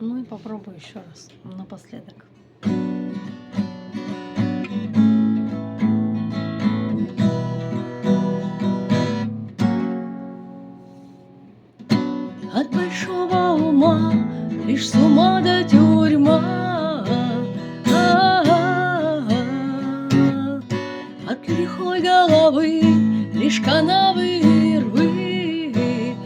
Ну и попробую еще раз напоследок. От большого ума лишь с ума до тюрьма, от лихой головы лишь канавы и рвы,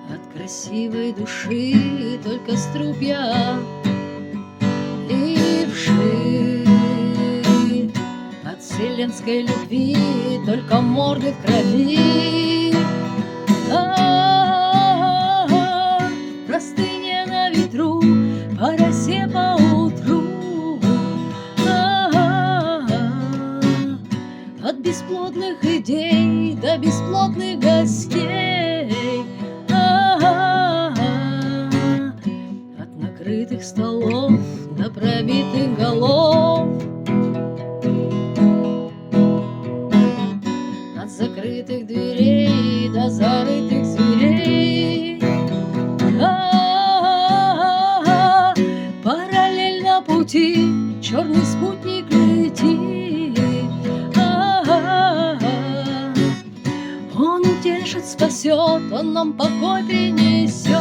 от красивой души только струпья и вши, от вселенской любви только морды в крови. Простыня на ветру, по росе поутру, от бесплодных идей до бесплотных гостей, от накрытых столов до пробитых голов, от закрытых дверей до зарытых зверей. Параллельно пути черный спутник летит. Он утешит, спасет, он нам покой принесет.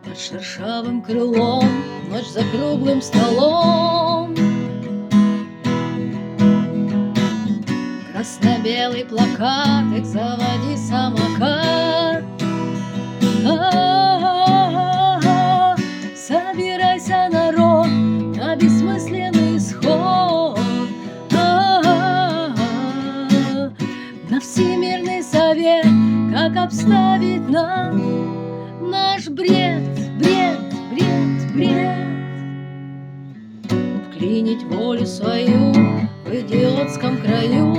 Под шершавым крылом, ночь за круглым столом, красно-белый плакат, их заводи самокат. Собирайся, народ, на бессмысленный исход, на всемирный совет, как обставить нам наш бред, бред, бред, бред. Вклинить волю свою в идиотском краю,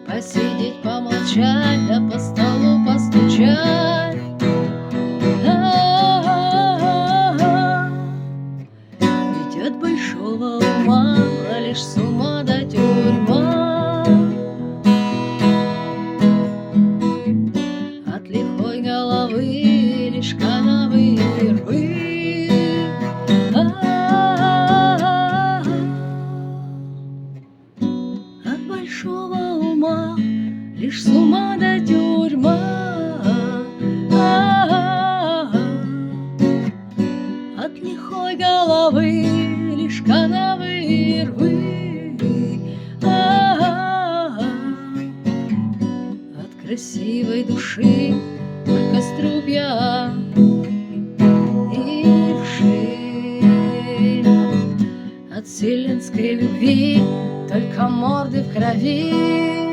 посидеть, помолчать, да по столу постучать. Ведь от большого ума лишь с ума до тюрьма, от лихой головы лишь канавы и рвы. От большого ума лишь с ума до тюрьма, от лихой головы лишь канавы и рвы, от красивой души только струпья и вши, от вселенской любви только морды в крови.